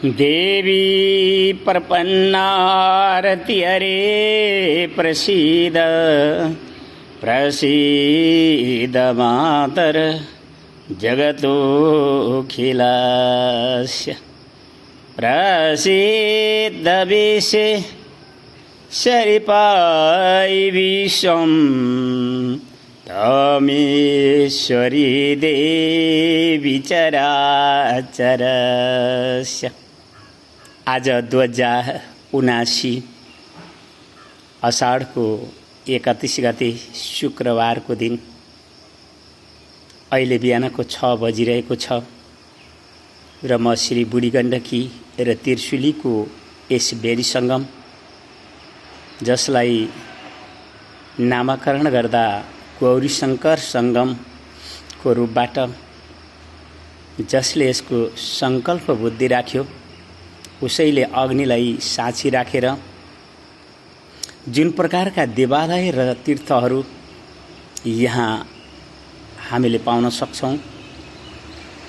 देवी प्रपन्नारति हरे प्रसीद प्रसीद मातर जगतोऽखिलस्य प्रसीद विश्वेश्वरी विश्वं तमेश्वरी देवी चराचरस्य। आज 2079 अषाढको 31 गते शुक्रबारको दिन अहिले बिहानको 6 बजिरहेको छ र म श्री बुढी गण्डकी र त्रिशुलीको यस बेरी सङ्गम, जसलाई नामाकरण गर्दा गौरीशङ्कर सङ्गमको रूपबाट जसले यसको सङ्कल्प बुद्धि राख्यो उसैले अग्निलाई साक्षी राखेर जुन प्रकारका देवालय र तीर्थहरू यहाँ हामीले पाउन सक्छौं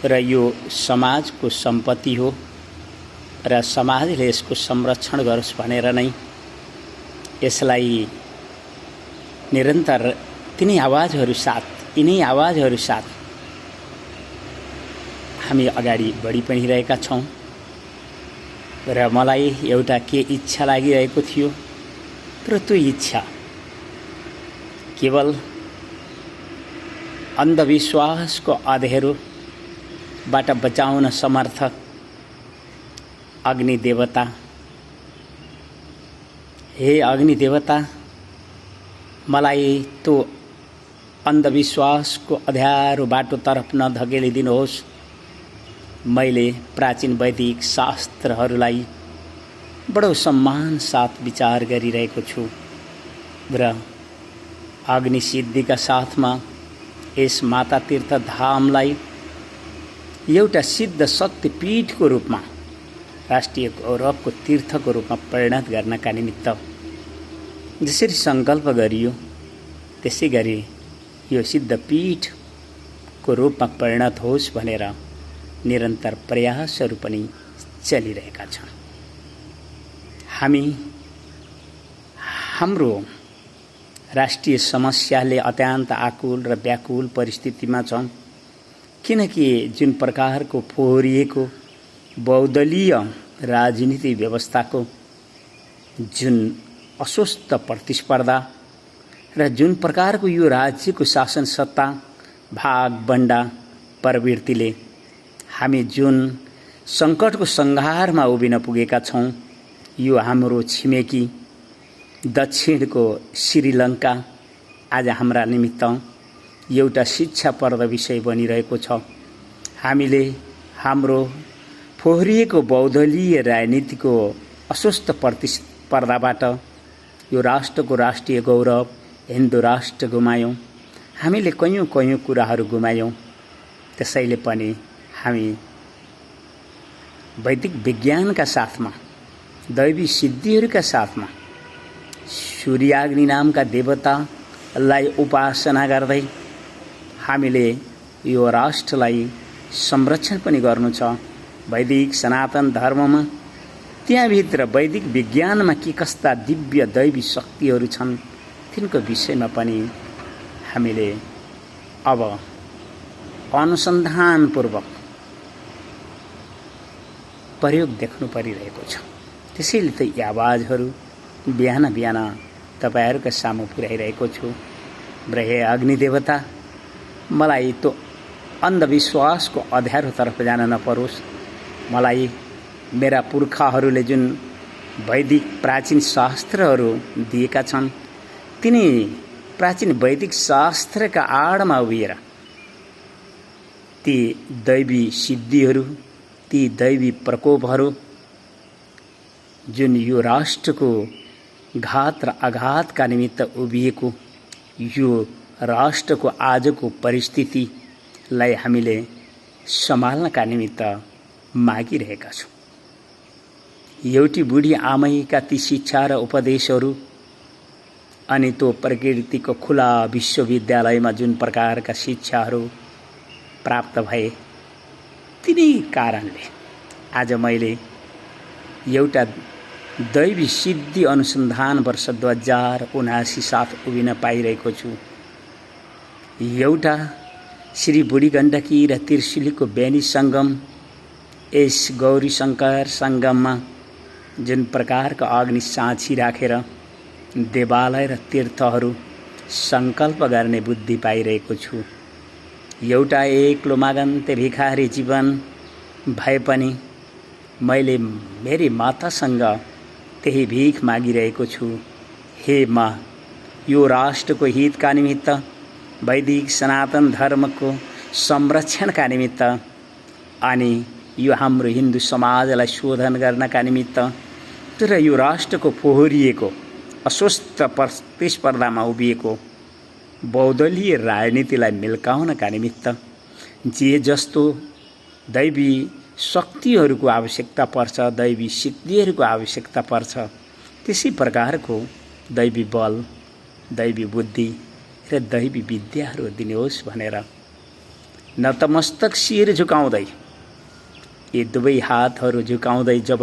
र यो समाजको सम्पत्ति हो र समाजले यसको संरक्षण गरोस् भनेर नै यसलाई निरन्तर यिनै आवाजहरू साथ हामी अगाडि बढी पनि रहेका छौं। र मलाई एउटा के इच्छा लागिरहेको थियो, तर त्यो इच्छा केवल अन्धविश्वासको अँध्यारोबाट बचाउन समर्थ अग्नि देवता, हे अग्नि देवता, मलाई त्यो अन्धविश्वासको अँध्यारो बाटोतर्फ नधकेलिदिनुहोस्। मैले प्राचीन वैदिक शास्त्रहरूलाई बडो सम्मान साथ विचार गरिरहेको छु र अग्नि सिद्धिका साथमा यस माता तीर्थ धामलाई एउटा सिद्ध शक्तिपीठको रूपमा, राष्ट्रिय गौरवको तीर्थको रूपमा परिणत गर्नका निमित्त जसरी सङ्कल्प गरियो त्यसै गरी यो सिद्ध पीठको रूपमा परिणत होस् भनेर निरन्तर प्रयासहरू पनि चलिरहेका छन्। हाम्रो राष्ट्रिय समस्याले अत्यन्त आकुल र व्याकुल परिस्थितिमा छौं, किनकि जुन प्रकारको फोहोरिएको बहुदलीय राजनीति व्यवस्थाको जुन अस्वस्थ प्रतिस्पर्धा र जुन प्रकारको यो राज्यको शासन सत्ता भागबण्डा प्रवृत्तिले हामी जुन सङ्कटको सङ्घारमा उभिन पुगेका छौं, यो हाम्रो छिमेकी दक्षिणको श्रीलङ्का आज हाम्रा निमित्त एउटा शिक्षाप्रद विषय बनिरहेको छ। हामीले हाम्रो फोहोरिएको बहुदलीय राजनीतिको अस्वस्थ प्रतिस्पर्धाबाट यो राष्ट्रको राष्ट्रिय गौरव हिन्दू राष्ट्र गुमायौं। हामीले कयौं कुराहरू गुमायौं। त्यसैले पनि हामी वैदिक विज्ञानका साथमा, दैवी सिद्धिहरूका साथमा सूर्याग्नि नामका देवतालाई उपासना गर्दै हामीले यो राष्ट्रलाई संरक्षण पनि गर्नु छ। वैदिक सनातन धर्ममा त्यहाँभित्र वैदिक विज्ञानमा के कस्ता दिव्य दैवी शक्तिहरू छन् तिनको विषयमा पनि हामीले अब अनुसन्धानपूर्वक प्रयोग देख्नु परिरहेको छ। त्यसैले त यी आवाजहरू बिहान बिहान तपाईहरुका सामु पुर्याइरहेको छु। र हे अग्नि देवता, मलाई त्यो अन्धविश्वासको अँध्यारोतर्फ जान नपरोस्। मलाई मेरा पुर्खाहरूले जुन वैदिक प्राचीन शास्त्रहरू दिएका छन् तिनी प्राचीन वैदिक शास्त्रका आडमा उभिएर ती दैवी सिद्धिहरू, ती दैवी प्रकोपहरू जुन यो राष्ट्रको घात र आघातका निमित्त उभिएको यो राष्ट्रको आजको परिस्थितिलाई हामीले सम्हाल्नका निमित्त मागिरहेका छौं। एउटी बुढी आमैका ती शिक्षा र उपदेशहरू अनि त्यो प्रकृतिको खुला विश्वविद्यालयमा जुन प्रकारका शिक्षाहरू प्राप्त भए तिनै कारणले आज मैले एउटा दैवी सिद्धि अनुसन्धान वर्ष 2079 साथ उभिन पाइरहेको छु। एउटा श्री बुढी गण्डकी र त्रिशुलीको बेनी सङ्गम, यस गौरी शङ्कर सङ्गममा जुन प्रकारको अग्नि साँची राखेर देवालय र तीर्थहरू सङ्कल्प गर्ने बुद्धि पाइरहेको छु। एउटा एक्लो मागन्ते भिखारी जीवन भए पनि मैले मेरी मातासँग त्यही भिख मागिरहेको छु। हे माँ, यो राष्ट्रको हितका निमित्त, वैदिक सनातन धर्मको संरक्षणका निमित्त अनि यो हाम्रो हिन्दू समाजलाई शोधन गर्नका निमित्त र यो राष्ट्रको फोहोरिएको अस्वस्थ प्रतिस्पर्धामा उभिएको बहुदलीय राजनीतिलाई मिल्काउनका निमित्त जे जस्तो दैवी शक्तिहरूको आवश्यकता पर्छ, दैवी सिद्धिहरूको आवश्यकता पर्छ, त्यसै प्रकारको दैवी बल, दैवी बुद्धि र दैवी विद्याहरू दिनुहोस् भनेर नतमस्तक शिर झुकाउँदै, यी दुवै हातहरू झुकाउँदै जब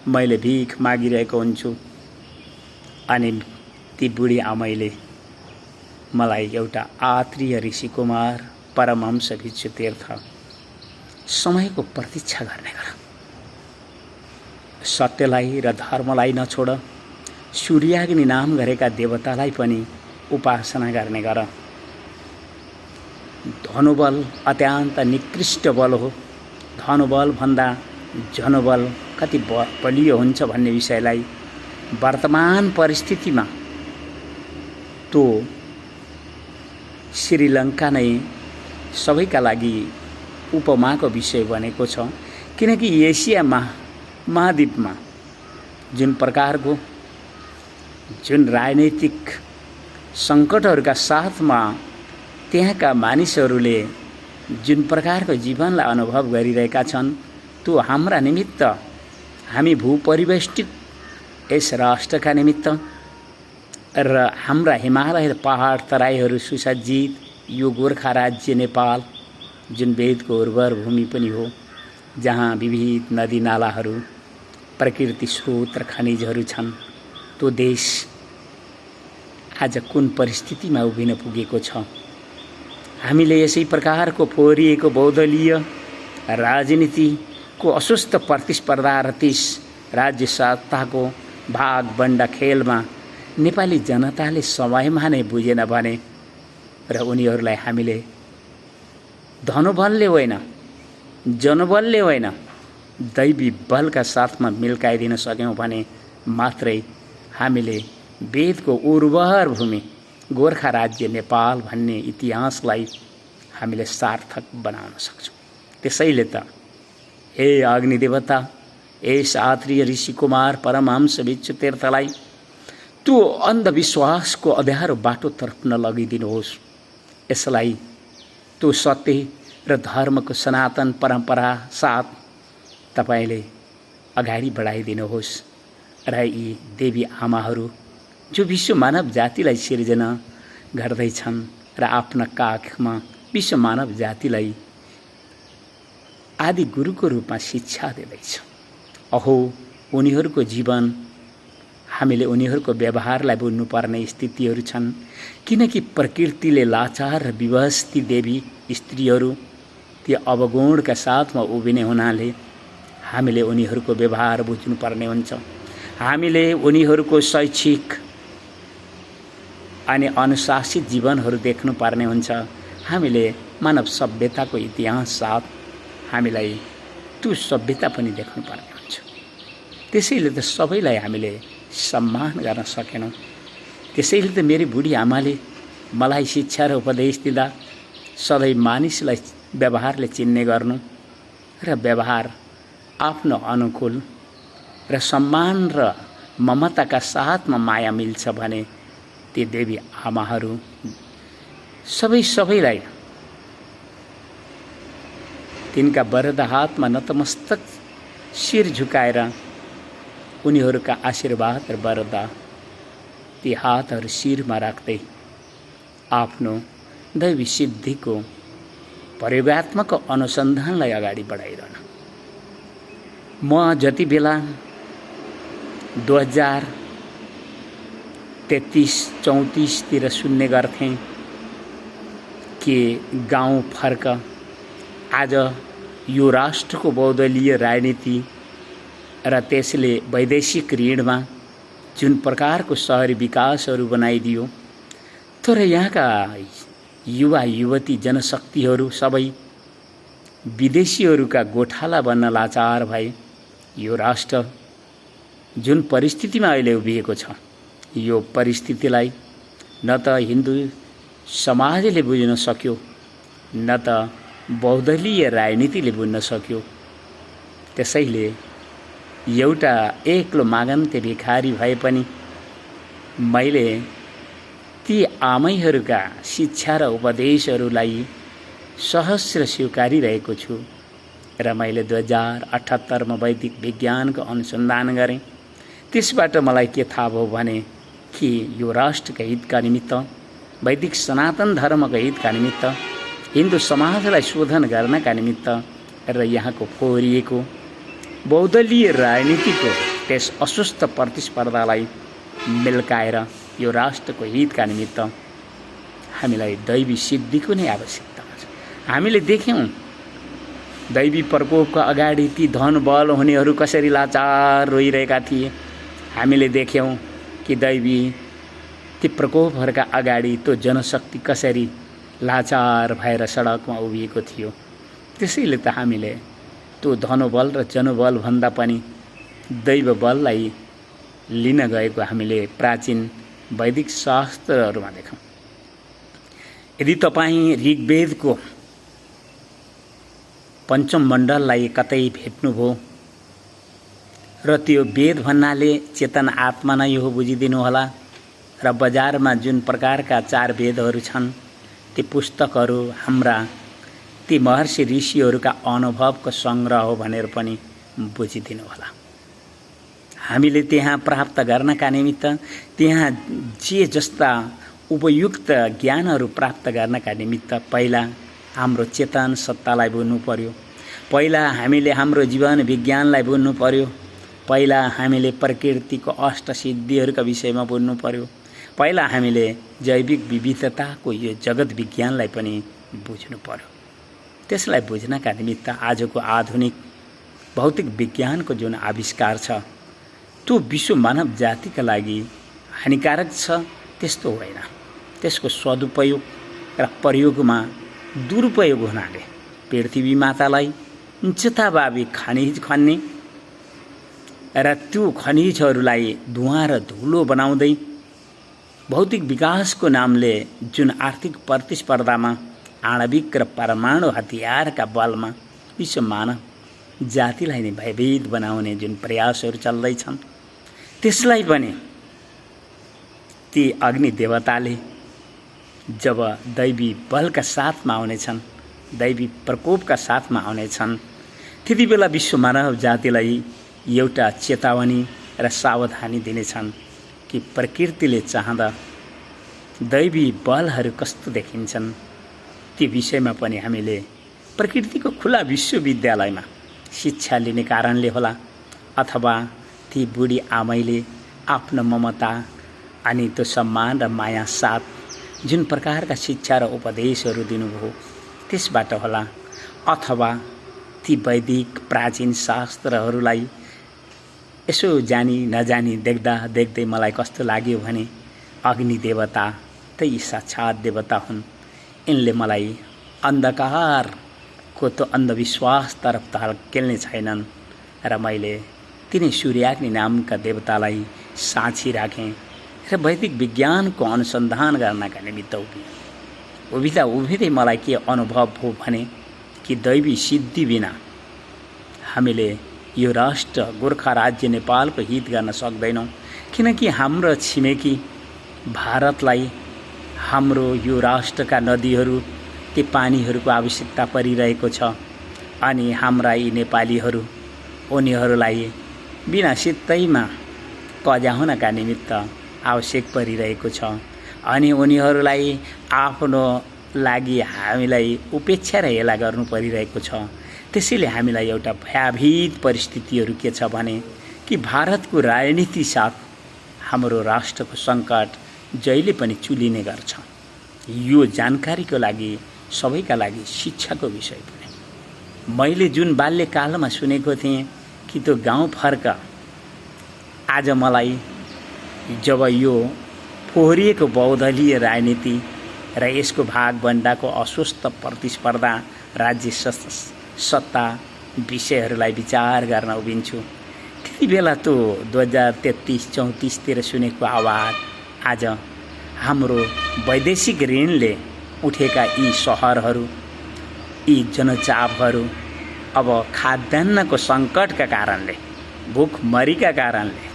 मैले भिख मागिरहेको हुन्छु अनि ती बुढी आमैले मलाई एउटा आत्रीय ऋषि कुमार परमहंस भिक्षु तीर्थ समयको प्रतीक्षा गर्ने गर, सत्यलाई र धर्मलाई नछोड, सूर्याग्नि नाम गरेका देवतालाई पनि उपासना गर्ने गर। धनुबल अत्यन्त निकृष्ट बल हो। धनुबल भन्दा जनबल कति बलियो हुन्छ भन्ने विषयलाई वर्तमान परिस्थितिमा त्यो श्रीलङ्का नै सबैका लागि उपमाको विषय बनेको छ। किनकि एसिया महाद्वीपमा जुन प्रकारको जुन राजनैतिक सङ्कटहरूका साथमा त्यहाँका मानिसहरूले जुन प्रकारको जीवनलाई अनुभव गरिरहेका छन्, त्यो हाम्रा निमित्त, हामी भूपरिवेष्टित यस राष्ट्रका निमित्त र हाम्रा हिमालय र पहाड तराईहरू सुसज्जित यो गोर्खा राज्य नेपाल जुन वेदको उर्वर भूमि पनि हो, जहाँ विविध नदी नालाहरू, प्रकृति स्रोत र खनिजहरू छन्, त्यो देश आज कुन परिस्थितिमा उभिन पुगेको छ। हामीले यसै प्रकारको फोहोरिएको बहुदलीय राजनीतिको अस्वस्थ प्रतिस्पर्धा र त्यस राज्य सत्ताको भागबण्डा खेलमा नेपाली जनताले समयमा नै बुझेन भने र उनीहरूलाई हामीले धनुबलले होइन, जनबलले होइन, दैवी बलका साथमा मिल्काइदिन सक्यौँ भने मात्रै हामीले वेदको उर्वर भूमि गोर्खा राज्य नेपाल भन्ने इतिहासलाई हामीले सार्थक बनाउन सक्छौँ। त्यसैले त हे अग्निदेवता, यस आत्रीय ऋषि कुमार परमहंस भिक्षु तीर्थलाई त्यो अन्धविश्वासको अँध्यारो बाटोतर्फ नलगिदिनुहोस्। यसलाई त्यो सत्य र धर्मको सनातन परम्परा साथ तपाईँले अगाडि बढाइदिनुहोस् र यी देवी आमाहरू जो विश्व मानव जातिलाई सिर्जना गर्दैछन् र आफ्ना काखमा विश्व मानव जातिलाई आदि गुरुको रूपमा शिक्षा दिँदैछ, अहो उनीहरूको जीवन, हामीले उनीहरूको व्यवहारलाई बुझ्नुपर्ने स्थितिहरू छन्। किनकि प्रकृतिले लाचार र विवस्ती देवी स्त्रीहरू ती अवगुणका साथमा उभिने हुनाले हामीले उनीहरूको व्यवहार बुझ्नुपर्ने हुन्छ। हामीले उनीहरूको शैक्षिक अनि अनुशासित जीवनहरू देख्नुपर्ने हुन्छ। हामीले मानव सभ्यताको इतिहास साथ हामीलाई त्यो सभ्यता पनि देख्नुपर्ने हुन्छ। त्यसैले त सबैलाई हामीले सम्मान गर्न सकेनौँ। त्यसैले त मेरी बुढी आमाले मलाई शिक्षा र उपदेश दिँदा सधैँ मानिसलाई व्यवहारले चिन्ने गर्नु र व्यवहार आफ्नो अनुकूल र सम्मान र ममताका साथमा माया मिल्छ भने ती देवी आमाहरू सबैलाई तिनका वरद हातमा नतमस्तक शिर झुकाएर उनीहरूका आशीर्वाद र वरद ती हातहरू शिरमा राख्दै आफ्नो दैवी सिद्धिको प्रयोगात्मक अनुसन्धानलाई अगाडि बढाइरहन। म जति बेला 2033-34तिर सुन्ने गर्थेँ कि गाउँ फर्क, आज यो राष्ट्रको बहुदलीय राजनीति र त्यसले वैदेशिक ऋणमा जुन प्रकारको शहरी विकासहरू बनाइदियो, तर यहाँका युवा युवती जनशक्तिहरू सबै विदेशीहरूका गोठाला बन्न लाचार भए। यो राष्ट्र जुन परिस्थितिमा अहिले उभिएको छ, यो परिस्थितिलाई न त हिन्दू समाजले बुझ्न सक्यो, न त बहुदलीय राजनीतिले बुझ्न सक्यो। त्यसैले एउटा एक्लो मागन्ते भिखारी भए पनि मैले ती आमैहरूका शिक्षा र उपदेशहरूलाई सहस्र स्वीकारिरहेको छु र मैले 2078मा वैदिक विज्ञानको अनुसन्धान गरेँ। त्यसबाट मलाई के थाहा भयो भने कि यो राष्ट्रका हितका निमित्त, वैदिक सनातन धर्मको हितका निमित्त, हिन्दू समाजलाई शोधन गर्नका निमित्त र यहाँको फोहोरिएको बहुदलीय राजनीतिको त्यस अस्वस्थ प्रतिस्पर्धालाई मिल्काएर यो राष्ट्रको हितका निमित्त हामीलाई दैवी सिद्धिको नै आवश्यकता छ। हामीले देख्यौँ दैवी प्रकोपका अगाडि ती धन बल हुनेहरू कसरी लाचार रोइरहेका थिए। हामीले देख्यौँ कि दैवी ती प्रकोपहरूका अगाडि त्यो जनशक्ति कसरी लाचार भएर सडकमा उभिएको थियो। त्यसैले त हामीले त्यो धनोबल र जनबल भन्दा पनि दैव बललाई लिन गएको हामीले प्राचीन वैदिक शास्त्रहरूमा देख्यौँ। यदि तपाईँ ऋग्वेदको पञ्चम मण्डललाई कतै भेट्नुभयो र त्यो वेद भन्नाले चेतन आत्मा नै हो बुझिदिनु होला, र बजारमा जुन प्रकारका 4 वेदहरू छन् ती पुस्तकहरू हाम्रा ती महर्षि ऋषिहरूका अनुभवको सङ्ग्रह हो भनेर पनि बुझिदिनु होला। हामीले त्यहाँ प्राप्त गर्नका निमित्त, त्यहाँ जे जस्ता उपयुक्त ज्ञानहरू प्राप्त गर्नका निमित्त पहिला हाम्रो चेतन सत्तालाई बुझ्नु पर्यो, पहिला हामीले हाम्रो जीवन विज्ञानलाई बुझ्नु पर्यो, पहिला हामीले प्रकृतिको अष्टसिद्धिहरूका विषयमा बुझ्नु पर्यो, पहिला हामीले जैविक विविधताको यो जगत विज्ञानलाई पनि बुझ्नु पर्यो। त्यसलाई बुझ्नका निमित्त आजको आधुनिक भौतिक विज्ञानको जुन आविष्कार छ त्यो विश्व मानव जातिका लागि हानिकारक छ त्यस्तो होइन। त्यसको सदुपयोग र प्रयोगमा दुरुपयोग हुनाले पृथ्वी मातालाई जथाभावी खनिज खन्ने र त्यो खनिजहरूलाई धुवाँ र धुलो बनाउँदै भौतिक विकासको नामले जुन आर्थिक प्रतिस्पर्धामा आणविक र परमाणु हतियारका बलमा विश्व मानव जातिलाई नै भयभीत बनाउने जुन प्रयासहरू चल्दैछन्, त्यसलाई पनि ती अग्नि देवताले जब दैवी बलका साथमा आउनेछन्, दैवी प्रकोपका साथमा आउनेछन्, त्यति बेला विश्व मानव जातिलाई एउटा चेतावनी र सावधानी दिनेछन् कि प्रकृतिले चाहँदा दैवी बलहरू कस्तो देखिन्छन्। ती विषयमा पनि हामीले प्रकृतिको खुला विश्वविद्यालयमा शिक्षा लिने कारणले होला, अथवा ती बुढी आमैले आफ्नो ममता अनि त्यो सम्मान र माया साथ जुन प्रकारका शिक्षा र उपदेशहरू दिनुभयो त्यसबाट होला, अथवा ती वैदिक प्राचीन शास्त्रहरूलाई यसो जानी नजानी देख्दा देख्दै मलाई कस्तो लाग्यो भने अग्नि देवता त यी साक्षात् देवता हुन्, यिनले मलाई अन्धकारको त्यो अन्धविश्वासतर्फ त हल्केल्ने छैनन् र मैले तिनै सूर्याग्नि नामका देवतालाई साक्षी राखेँ र वैदिक विज्ञानको अनुसन्धान गर्नका निमित्त उभिँदै मलाई के अनुभव भयो भने कि दैवी सिद्धि बिना हामीले यो राष्ट्र गोर्खा राज्य नेपालको हित गर्न सक्दैनौँ। किनकि हाम्रो छिमेकी भारतलाई हाम्रो यो राष्ट्रका नदीहरू ती पानीहरूको आवश्यकता परिरहेको छ, अनि हाम्रा यी नेपालीहरू उनीहरूलाई बिना सित्तैमा कजा हुनका निमित्त आवश्यक परिरहेको छ, अनि उनीहरूलाई आफ्नो लागि हामीलाई उपेक्षा र हेला गर्नु परिरहेको छ। त्यसैले हामीलाई एउटा भयभीत परिस्थितिहरू के छ भने कि भारतको राजनीति साथ हाम्रो राष्ट्रको सङ्कट जहिले पनि चुलिने गर्छ। यो जानकारीको लागि सबैका लागि शिक्षाको विषय पनि। मैले जुन बाल्यकालमा सुनेको थिएँ कि त्यो गाउँ फर्क, आज मलाई जब यो फोहोरिएको बहुदलीय राजनीति र यसको भागभण्डाको अस्वस्थ प्रतिस्पर्धा राज्य सत्ता विषयहरूलाई विचार गर्न उभिन्छु, त्यति बेला त्यो 2033-34तिर सुनेको आवाज आज हाम्रो वैदेशिक ऋणले उठेका यी सहरहरू, यी जनचापहरू अब खाद्यान्नको सङ्कटका कारणले, भुखमरीका कारणले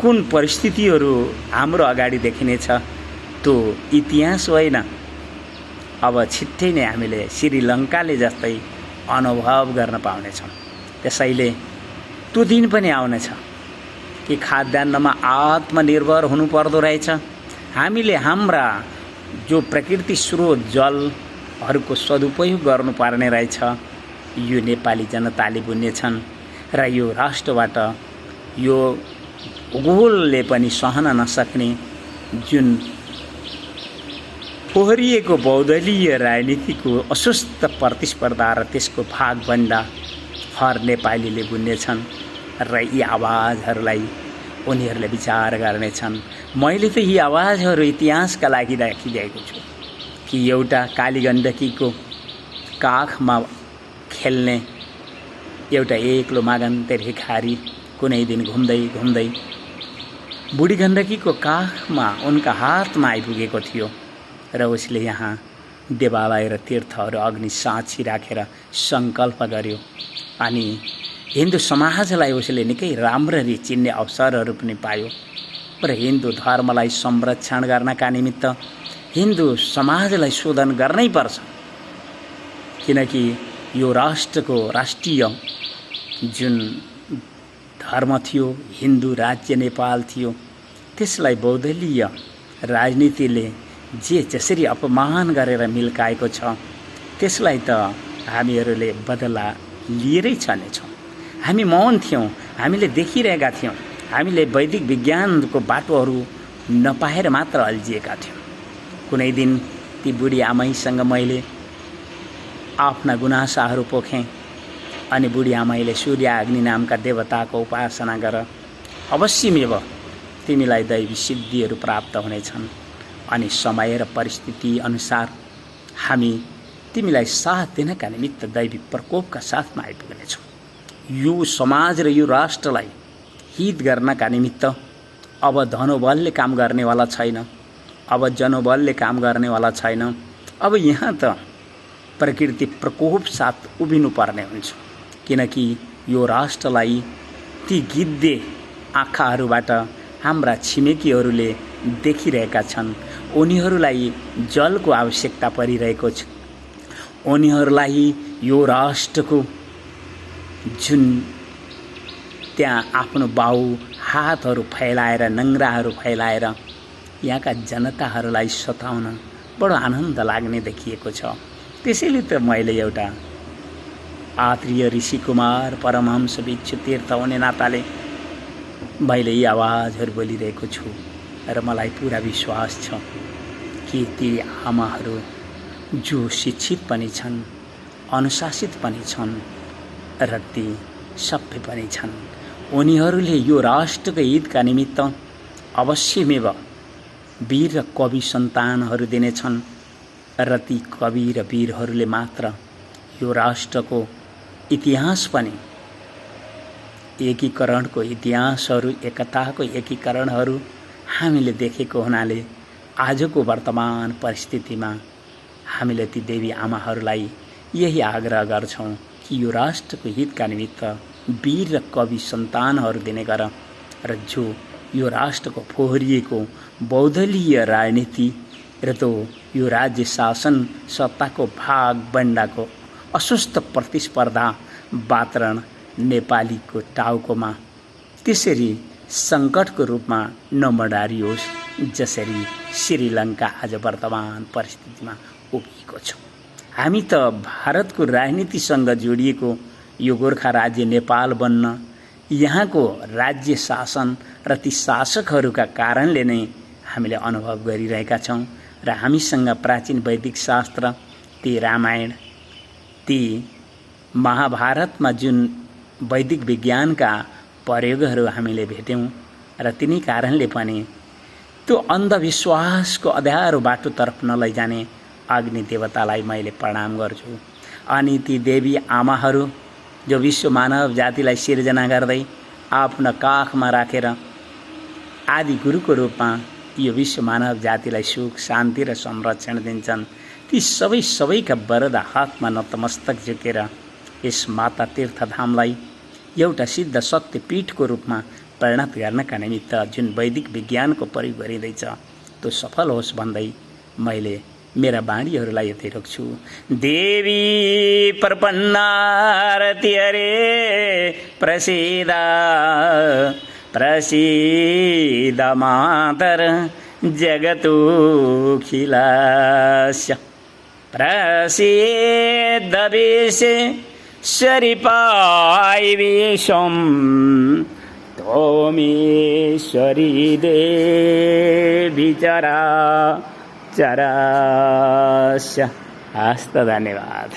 कुन परिस्थितिहरू हाम्रो अगाडि देखिनेछ त्यो इतिहास होइन। अब छिट्टै नै हामीले श्रीलङ्काले जस्तै अनुभव गर्न पाउनेछौँ। त्यसैले त्यो दिन पनि आउनेछ कि खाद्यान्नमा आत्मनिर्भर हुनुपर्दो रहेछ। हामीले हाम्रा जो प्रकृति स्रोत जलहरूको सदुपयोग गर्नुपर्ने रहेछ, यो नेपाली जनताले बुझ्नेछन् र यो राष्ट्रबाट यो भूगोलले पनि सहन नसक्ने जुन फोहोरिएको बहुदलीय राजनीतिको अस्वस्थ प्रतिस्पर्धा र त्यसको भागभण्डा हर नेपालीले बुझ्नेछन् र यी आवाजहरूलाई उनीहरूले विचार गर्नेछन्। मैले त यी आवाजहरू इतिहासका लागि राखिदिएको छु कि एउटा कालीगण्डकीको काखमा खेल्ने एउटा एक्लो मागन्ते भिखारी कुनै दिन घुम्दै घुम्दै बुढी गण्डकीको काखमा उनका हातमा आइपुगेको थियो र उसले यहाँ देवालय र तीर्थहरू अग्नि साक्षी राखेर सङ्कल्प गर्यो। अनि हिन्दू समाजलाई उसले निकै राम्ररी चिन्ने अवसरहरू पनि पायो र हिन्दू धर्मलाई संरक्षण गर्नका निमित्त हिन्दू समाजलाई शोधन गर्नै पर्छ, किनकि यो राष्ट्रको राष्ट्रिय जुन धर्म थियो, हिन्दू राज्य नेपाल थियो, त्यसलाई बहुदलीय राजनीतिले जसरी अपमान गरेर मिल्काएको छ, त्यसलाई त हामीहरूले बदला लिएरै छनेछौँ। हामी मौन थियौँ, हामीले देखिरहेका थियौँ, हामीले वैदिक विज्ञानको बाटोहरू नपाएर मात्र अल्झिएका थियौँ। कुनै दिन ती बुढी आमैसँग मैले आफ्ना गुनासाहरू पोखेँ अनि बुढी आमैले सूर्य अग्नि नामका देवताको उपासना गर, अवश्यमेव तिमीलाई दैवी सिद्धिहरू प्राप्त हुनेछन् अनि समय र परिस्थिति अनुसार हामी तिमीलाई साथ दिनका निमित्त दैवी प्रकोपका साथमा आइपुग्नेछौँ। यो समाज र यो राष्ट्रलाई हित गर्नका निमित्त अब धनोबलले काम गर्नेवाला छैन, अब जनोबलले काम गर्नेवाला छैन। अब यहाँ त प्रकृति प्रकोप साथ उभिनु पर्ने हुन्छ, किनकि यो राष्ट्रलाई ती गिद्धे आँखाहरूबाट हाम्रा छिमेकीहरूले देखिरहेका छन्। उनीहरूलाई जलको आवश्यकता परिरहेको छ। उनीहरूलाई यो राष्ट्रको जुन त्यहाँ आफ्नो बाउ हातहरू फैलाएर, नङ्ग्राहरू फैलाएर यहाँका जनताहरूलाई सताउन बडो आनन्द लाग्ने देखिएको छ। त्यसैले त मैले एउटा आत्रीय ऋषिकुमार परमहंस भिक्षु तीर्थ हुने नाताले मैले यी आवाजहरू बोलिरहेको छु र मलाई पुरा विश्वास छ कि ती आमाहरू जो शिक्षित पनि छन्, अनुशासित पनि छन् र ती सभ्य पनि छन्, उनीहरूले यो राष्ट्रको हितका निमित्त अवश्यमेव वीर र कवि सन्तानहरू दिनेछन् र ती कवि र वीरहरूले मात्र यो राष्ट्रको इतिहास पनि, एकीकरणको इतिहासहरू, एकताको एकीकरणहरू हामीले देखेको हुनाले आजको वर्तमान परिस्थितिमा हामीले ती देवी आमाहरूलाई यही आग्रह गर्छौँ कि यो राष्ट्रको हितका निमित्त वीर र कवि सन्तानहरू दिने गर र जो यो राष्ट्रको फोहोरिएको बहुदलीय राजनीति र तो यो राज्य शासन सत्ताको भागभण्डाको अस्वस्थ प्रतिस्पर्धा वातावरण नेपालीको टाउकोमा त्यसरी सङ्कटको रूपमा नमडारियोस् जसरी श्रीलङ्का आज वर्तमान परिस्थितिमा उभिएको छ। हामी त भारतको राजनीतिसँग जोडिएको यो गोर्खा राज्य नेपाल बन्न यहाँको राज्य शासन र ती शासकहरूका कारणले नै हामीले अनुभव गरिरहेका छौँ र हामीसँग प्राचीन वैदिक शास्त्र, ती रामायण, ती महाभारतमा जुन वैदिक विज्ञानका प्रयोगहरू हामीले भेट्यौँ र तिनी कारणले पनि त्यो अन्धविश्वासको अँध्यारो बाटोतर्फ नलैजाने अग्नि देवतालाई मैले प्रणाम गर्छु। अनि ती देवी आमाहरू जो विश्व मानव जातिलाई सिर्जना गर्दै आफ्नो काखमा राखेर आदि गुरुको रूपमा यो विश्व मानव जातिलाई सुख, शान्ति र संरक्षण दिन्छन्, ती सबैका वरद हातमा नतमस्तक झुकेर यस माता तीर्थधामलाई एउटा सिद्ध शक्तिपीठको रूपमा परिणत गर्नका निमित्त जुन वैदिक विज्ञानको प्रयोग गरिँदैछ त्यो सफल होस् भन्दै मैले मेरा बाणीहरूलाई यतै रोक्छु। देवी प्रपन्नारति हरे प्रसीद प्रसीद मातर जगतोऽखिलस्य प्रसीद विश्वेश्वरिपाय विश्वं त्वमेश्वरी देवी चराचरस्य। हस्त धन्यवाद।